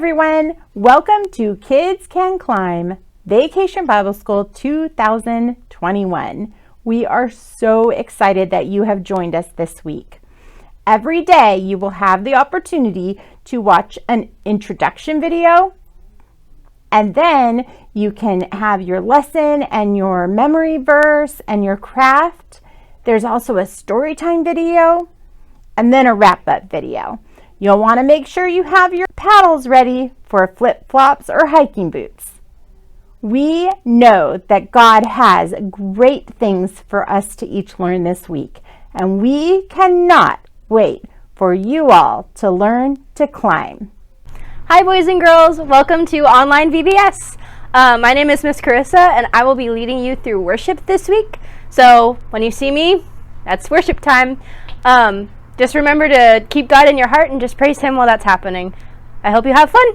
everyone. Welcome to Kids Can Climb Vacation Bible School 2021. We are so excited that you have joined us this week. Every day you will have the opportunity to watch an introduction video, and then you can have your lesson and your memory verse and your craft. There's also a story time video and then a wrap-up video. You'll want to make sure you have your paddles ready for flip-flops or hiking boots. We know that God has great things for us to each learn this week, and we cannot wait for you all to learn to climb. Hi boys and girls, welcome to Online VBS. My name is Miss Carissa and I will be leading you through worship this week. So when you see me, that's worship time. Just remember to keep God in your heart and just praise Him while that's happening. I hope you have fun.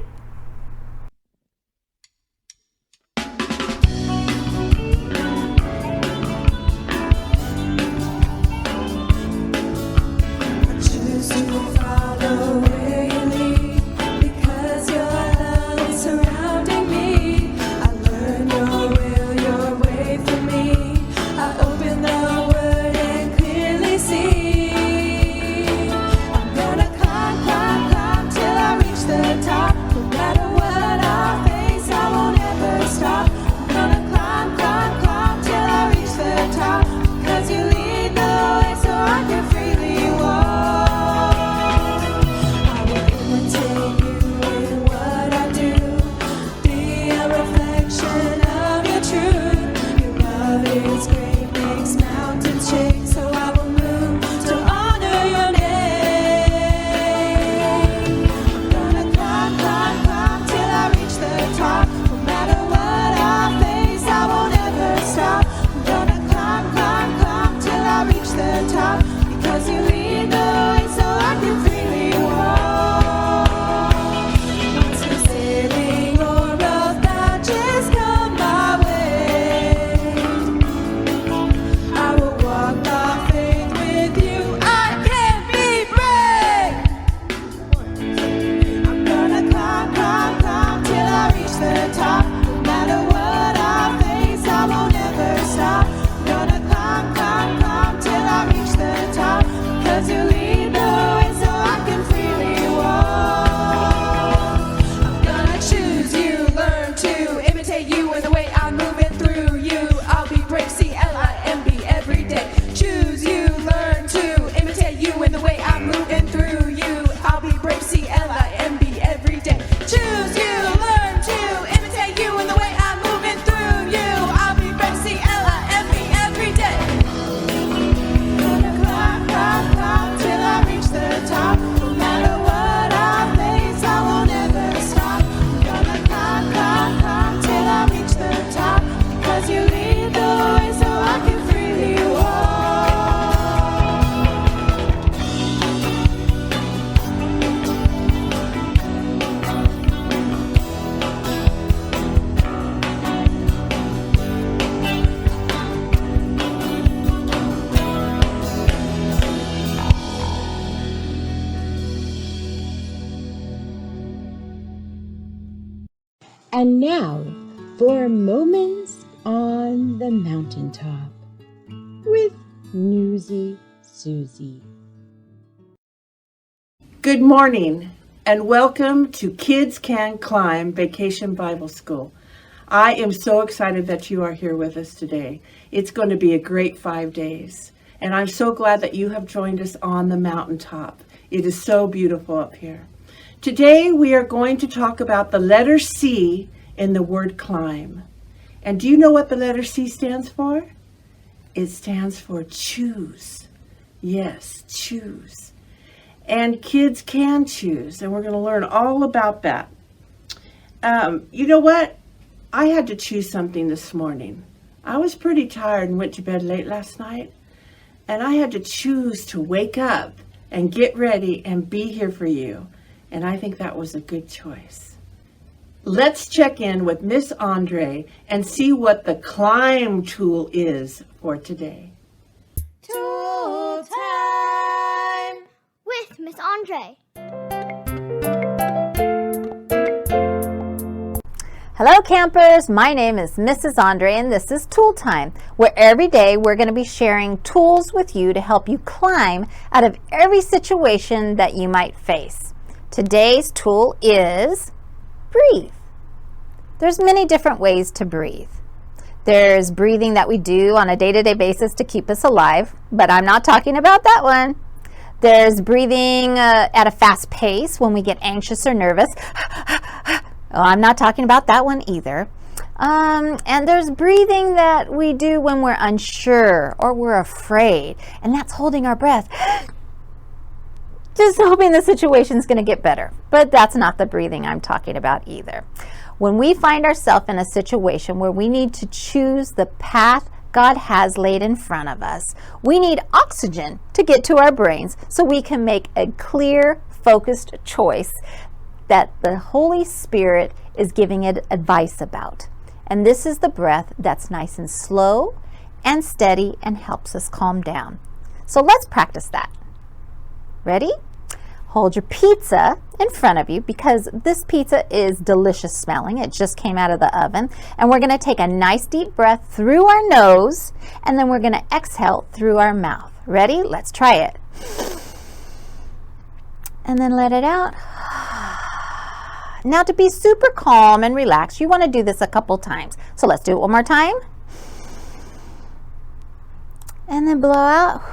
C.L.I.M.B every day. Choose you, learn to imitate you in the way I'm moving through you. I'll be brave, C.L.I.M.B every day. Choose you, learn to imitate you in the way I'm moving through you. I'll be brave, C.L.I.M.B every day. Gonna climb, climb, climb till I reach the top. No matter what I face, I won't ever stop. Gonna climb, climb, climb till I reach the top. Because you lead the way so I can freely walk. And now for Moments on the Mountaintop with Newsy Susie. Good morning and welcome to Kids Can Climb Vacation Bible School. I am so excited that you are here with us today. It's going to be a great 5 days, and I'm so glad that you have joined us on the mountaintop. It is so beautiful up here. Today we are going to talk about the letter C in the word climb. And do you know what the letter C stands for? It stands for choose. Yes, choose. And kids can choose, and we're going to learn all about that. You know what? I had to choose something this morning. I was pretty tired and went to bed late last night, and I had to choose to wake up and get ready and be here for you. And I think that was a good choice. Let's check in with Miss Andre and see what the climb tool is for today. Tool time with Miss Andre. Hello campers, my name is Mrs. Andre and this is Tool Time, where every day we're going to be sharing tools with you to help you climb out of every situation that you might face. Today's tool is breathe. There's many different ways to breathe. There's breathing that we do on a day-to-day basis to keep us alive, but I'm not talking about that one. There's breathing at a fast pace when we get anxious or nervous. Oh, I'm not talking about that one either. And there's breathing that we do when we're unsure or we're afraid, and that's holding our breath, just hoping the situation's going to get better. But that's not the breathing I'm talking about either. When we find ourselves in a situation where we need to choose the path God has laid in front of us, we need oxygen to get to our brains so we can make a clear, focused choice that the Holy Spirit is giving it advice about. And this is the breath that's nice and slow and steady and helps us calm down. So let's practice that. Ready? Hold your pizza in front of you because this pizza is delicious smelling. It just came out of the oven. And we're going to take a nice deep breath through our nose and then we're going to exhale through our mouth. Ready? Let's try it. And then let it out. Now to be super calm and relaxed, you want to do this a couple times. So let's do it one more time. And then blow out.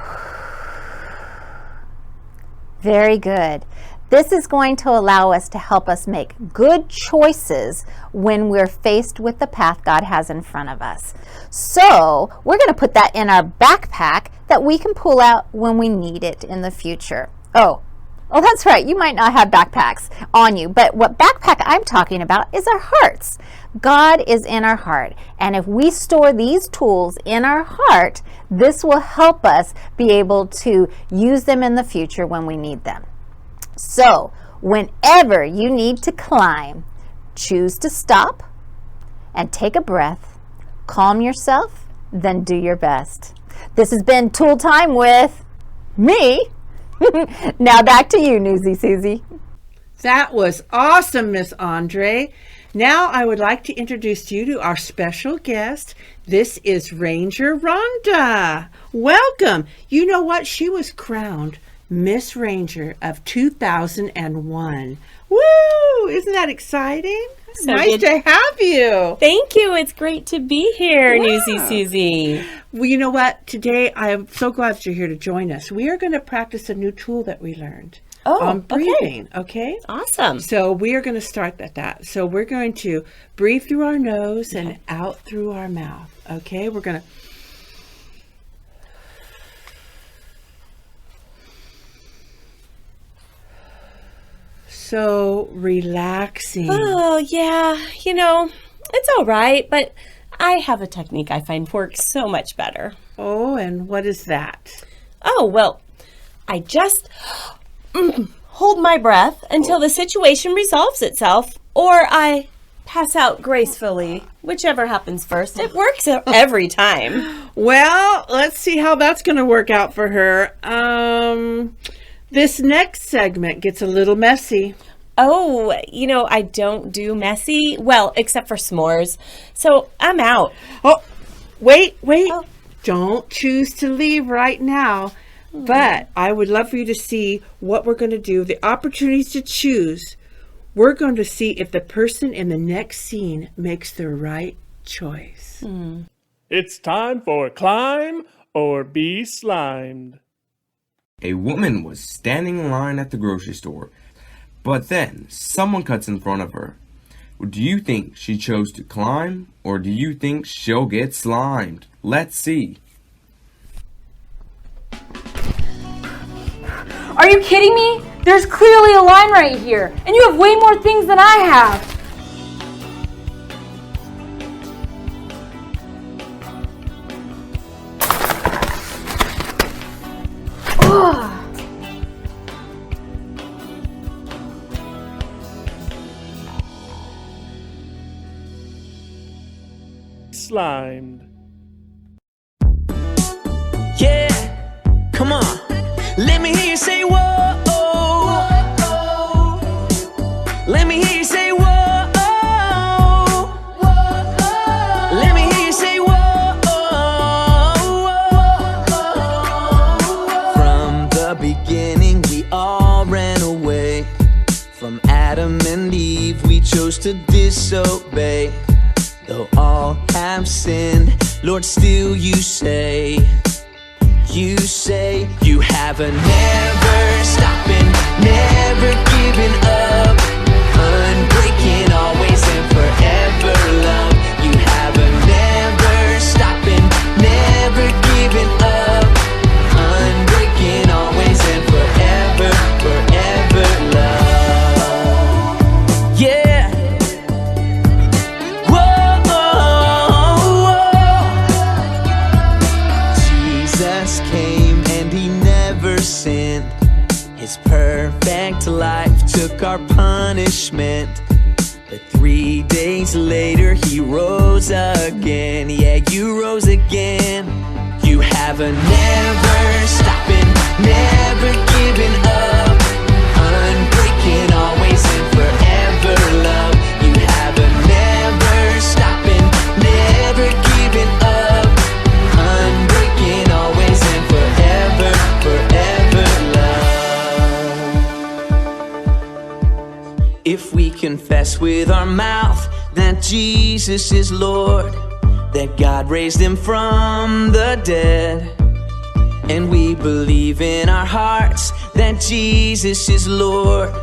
Very good. This is going to allow us to help us make good choices when we're faced with the path God has in front of us. So we're going to put that in our backpack that we can pull out when we need it in the future. Oh, that's right. You might not have backpacks on you, but what backpack I'm talking about is our hearts. God is in our heart, and if we store these tools in our heart, this will help us be able to use them in the future when we need them. So, whenever you need to climb, choose to stop and take a breath, calm yourself, then do your best. This has been Tool Time with me. Now back to you, Newsy Susie. That was awesome, Miss Andre. Now I would like to introduce you to our special guest. This is Ranger Rhonda. Welcome. You know what? She was crowned Miss Ranger of 2001. Woo! Isn't that exciting? So nice to have you. Thank you. It's great to be here, Yeah. Newsy Susie. Well, you know what? Today I am so glad that you're here to join us. We are going to practice a new tool that we learned on breathing. Okay? Awesome. So we are going to start at that. So we're going to breathe through our nose and out through our mouth. Okay? We're going to. So relaxing. Oh, yeah. You know, it's all right, but I have a technique I find works so much better. Oh, and what is that? Oh, well, I just hold my breath until the situation resolves itself, or I pass out gracefully, whichever happens first. It works every time. Well, let's see how that's going to work out for her. This next segment gets a little messy. Oh, you know, I don't do messy, well, except for s'mores. So I'm out. Oh, wait. Oh. Don't choose to leave right now. But I would love for you to see what we're going to do, the opportunities to choose. We're going to see if the person in the next scene makes the right choice. It's time for Climb or Be Slimed. A woman was standing in line at the grocery store, but then someone cuts in front of her. Do you think she chose to climb, or do you think she'll get slimed? Let's see. Are you kidding me? There's clearly a line right here, and you have way more things than I have. Slimed. Yeah, come on. Let me hear you say whoa. Let me hear you say whoa. beginning, we all ran away. From Adam and Eve, we chose to disobey. Though all have sinned, Lord, still you say you have a never stopping, never giving up, unbreaking, always and forever love. You have a never stopping, never giving up, unbreaking, always and forever, forever love. Yeah. Jesus came and he never sinned. His perfect life took our punishment. But 3 days later he rose again. Yeah, you rose again. You have a never stopping, never giving up, unbreaking, always and forever love. You have a never stopping, never giving up, unbreaking, always and forever, forever love. If we confess with our mouth that Jesus is Lord, that God raised him from the dead, and we believe in our hearts that Jesus is Lord,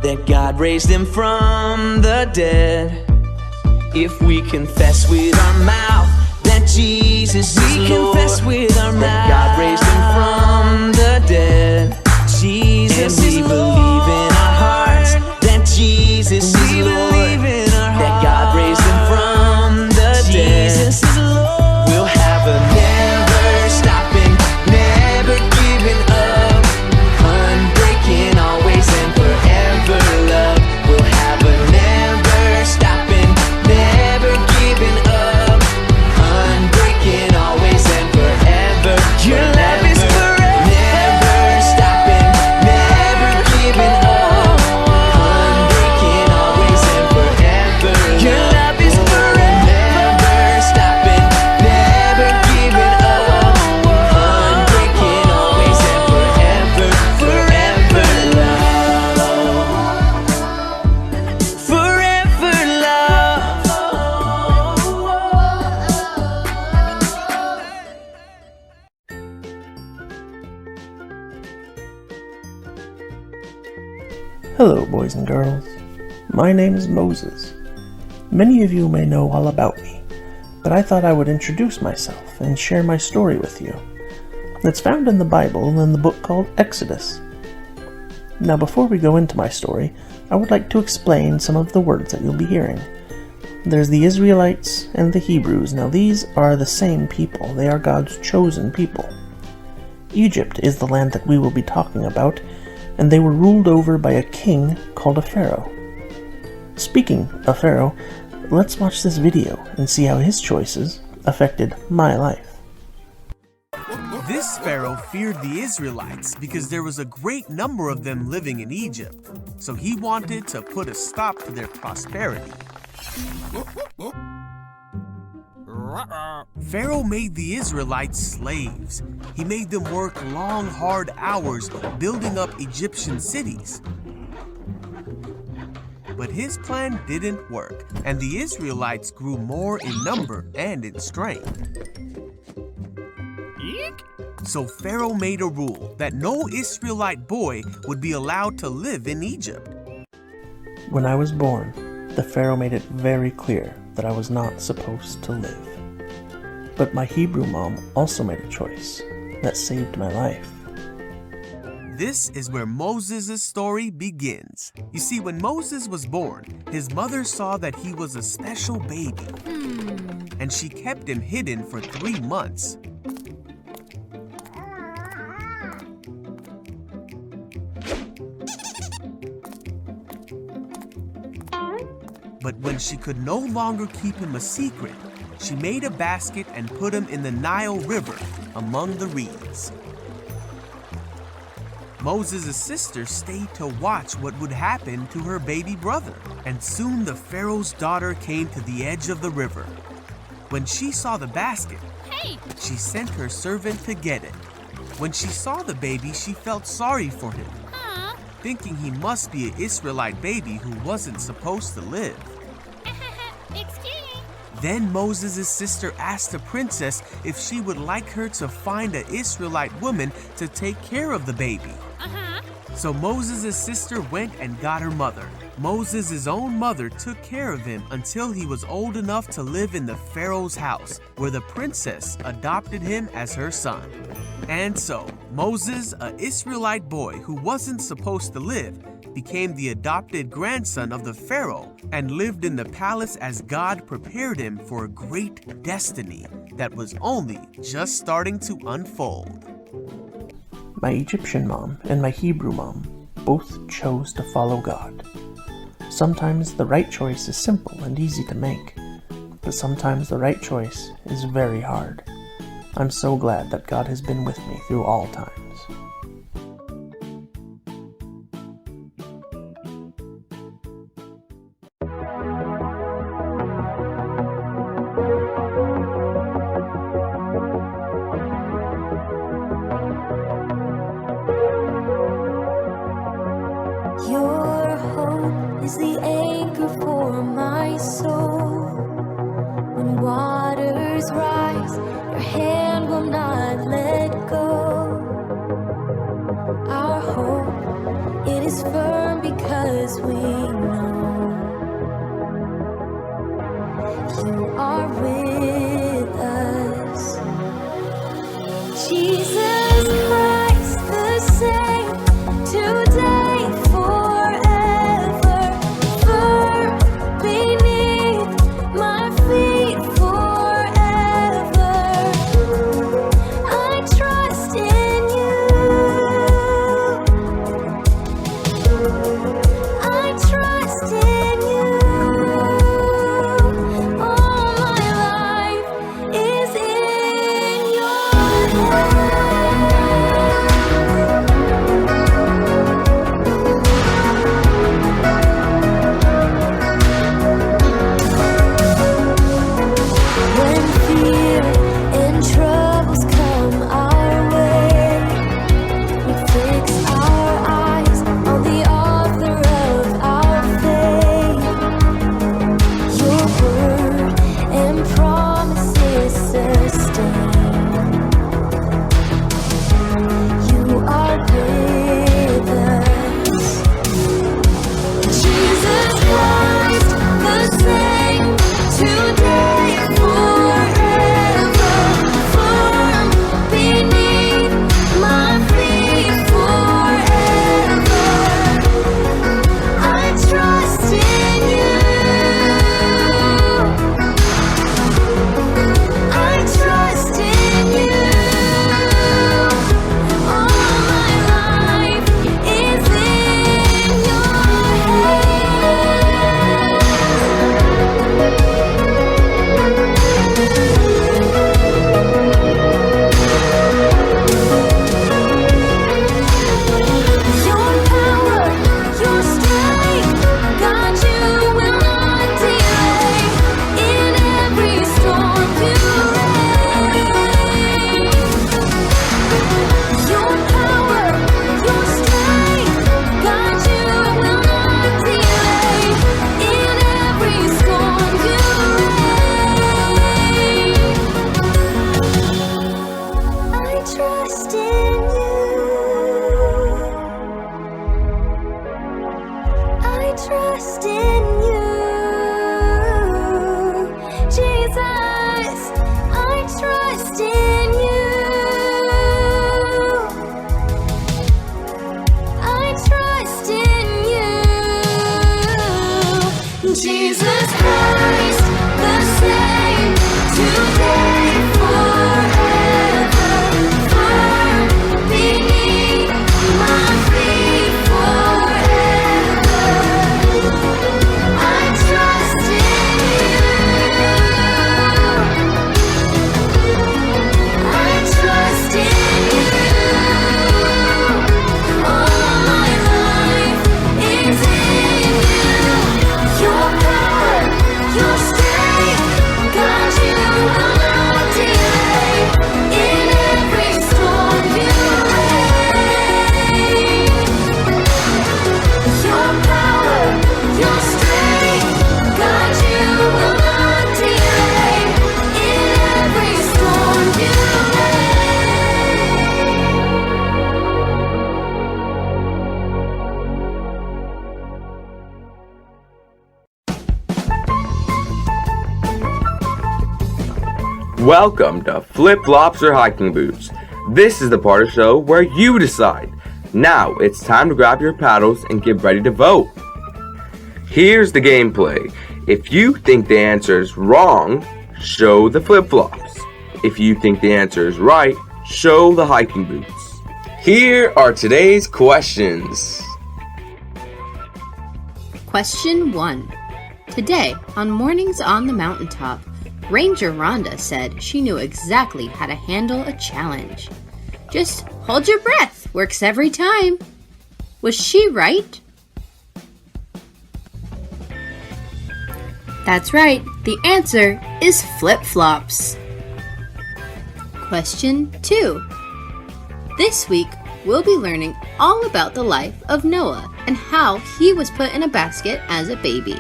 that God raised him from the dead. If we confess with our mouth that Jesus is Lord, confess with our that God raised him from the dead, Jesus and we believe in our hearts that Jesus is Lord, that God raised him from the dead. Jesus is Lord. We'll have a never stopping, never giving up, unbreaking, always and forever love. We'll have a never stopping, never giving up, unbreaking, always and forever. Your love is forever. Never stopping, never giving up, unbreaking, always and forever. Your love is forever. Never stopping, never giving up, unbreaking, always and forever, forever love. Forever love. Hello, boys and girls. My name is Moses. Many of you may know all about me, but I thought I would introduce myself and share my story with you. It's found in the Bible in the book called Exodus. Now, before we go into my story, I would like to explain some of the words that you'll be hearing. There's the Israelites and the Hebrews. Now, these are the same people. They are God's chosen people. Egypt is the land that we will be talking about, and they were ruled over by a king called a pharaoh. Speaking of Pharaoh, let's watch this video and see how his choices affected my life. This Pharaoh feared the Israelites because there was a great number of them living in Egypt, so he wanted to put a stop to their prosperity. Pharaoh made the Israelites slaves. He made them work long, hard hours building up Egyptian cities. But his plan didn't work, and the Israelites grew more in number and in strength. Eek. So Pharaoh made a rule that no Israelite boy would be allowed to live in Egypt. When I was born, the Pharaoh made it very clear that I was not supposed to live. But my Hebrew mom also made a choice that saved my life. This is where Moses' story begins. You see, when Moses was born, his mother saw that he was a special baby, and she kept him hidden for 3 months. But when she could no longer keep him a secret, she made a basket and put him in the Nile River among the reeds. Moses' sister stayed to watch what would happen to her baby brother, and soon the Pharaoh's daughter came to the edge of the river. When she saw the basket, she sent her servant to get it. When she saw the baby, she felt sorry for him, thinking he must be an Israelite baby who wasn't supposed to live. Then Moses' sister asked the princess if she would like her to find an Israelite woman to take care of the baby. So Moses' sister went and got her mother. Moses' own mother took care of him until he was old enough to live in the Pharaoh's house, where the princess adopted him as her son. And so, Moses, an Israelite boy who wasn't supposed to live, became the adopted grandson of the Pharaoh and lived in the palace as God prepared him for a great destiny that was only just starting to unfold. My Egyptian mom and my Hebrew mom both chose to follow God. Sometimes the right choice is simple and easy to make, but sometimes the right choice is very hard. I'm so glad that God has been with me through all times. Your hope is the anchor for my soul. When waters rise, your hand will not let go. Our hope, it is firm because we know you are with us. Jesus Christ, the same today, forever, firm beneath my feet forever. I trust in you. I trust in you. All my life is in your When fear and troubles come our way, we fix our eyes on the author of our faith. Your word and promises sustain. You are with us. Jesus Christ, the same today, forever, firm beneath my feet forever. I trust in you. I trust in you. All my life is in your Your power, your strength, God, you will not delay. In every storm you reign. Your power, your strength, God, you will not delay. In every storm you reign. I trust in you. I trust in you, Jesus. I trust in you. I trust in you, Jesus Christ, the same today, forever, firm beneath my feet forever. I trust in you. I trust in you. All my life is in you. Your power, your strength, Welcome to Flip Flops or Hiking Boots. This is the part of the show where you decide. Now it's time to grab your paddles and get ready to vote. Here's the gameplay. If you think the answer is wrong, show the flip-flops. If you think the answer is right, show the hiking boots. Here are today's questions. Question 1. Today, on Mornings on the Mountaintop, Ranger Rhonda said she knew exactly how to handle a challenge. Just hold your breath, works every time. Was she right? That's right, the answer is flip-flops. Question 2. This week, we'll be learning all about the life of Noah and how he was put in a basket as a baby.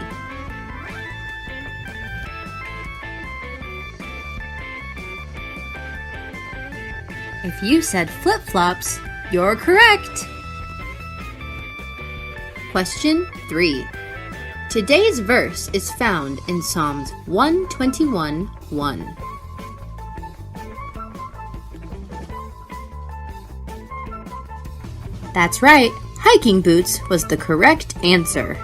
If you said flip-flops, you're correct. Question 3. Today's verse is found in Psalms 121:1. That's right, hiking boots was the correct answer.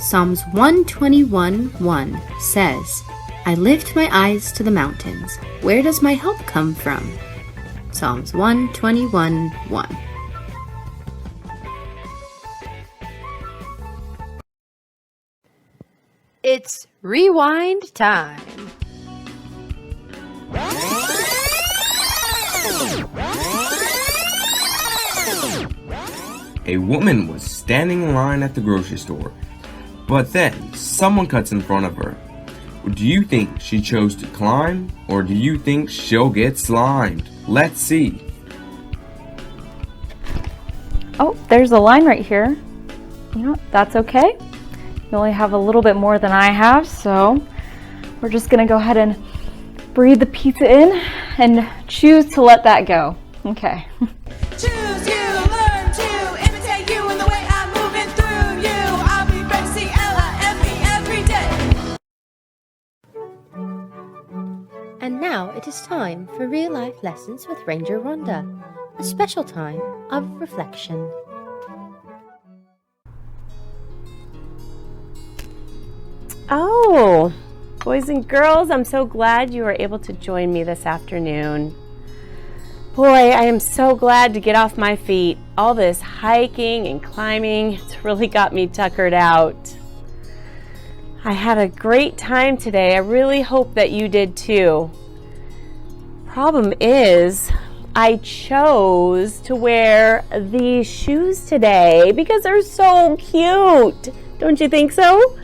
Psalms 121:1 says, I lift my eyes to the mountains. Where does my help come from? Psalms 121:1. It's rewind time. A woman was standing in line at the grocery store, but then someone cuts in front of her. Do you think she chose to climb, or do you think she'll get slimed? Let's see. Oh, there's a line right here. You know, that's okay. You only have a little bit more than I have, so we're just gonna go ahead and breathe the pizza in and choose to let that go. Okay. Choose you, learn to imitate you in the way I'm moving through you. I'll be brave, C.L.I.M.B every day. And now it is time for Real Life Lessons with Ranger Rhonda, a special time of reflection. Oh, boys and girls, I'm so glad you were able to join me this afternoon. Boy, I am so glad to get off my feet. All this hiking and climbing, it's really got me tuckered out. I had a great time today. I really hope that you did too. Problem is, I chose to wear these shoes today because they're so cute. Don't you think so?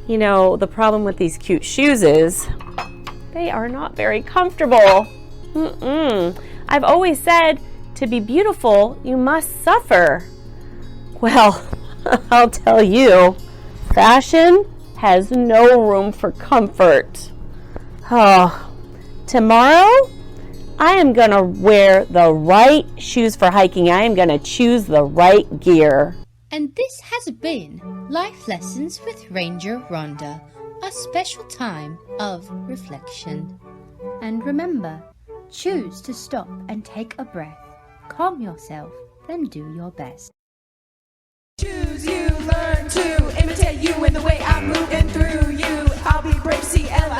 You know, the problem with these cute shoes is they are not very comfortable. I've always said to be beautiful, you must suffer. Well, I'll tell you, fashion has no room for comfort. Oh, tomorrow, I am going to wear the right shoes for hiking. I am going to choose the right gear. And this has been Life Lessons with Ranger Rhonda, a special time of reflection. And remember, choose to stop and take a breath. Calm yourself, then do your best. Choose you, learn to imitate you in the way I'm moving through you. I'll be brave, C.L.I.M.B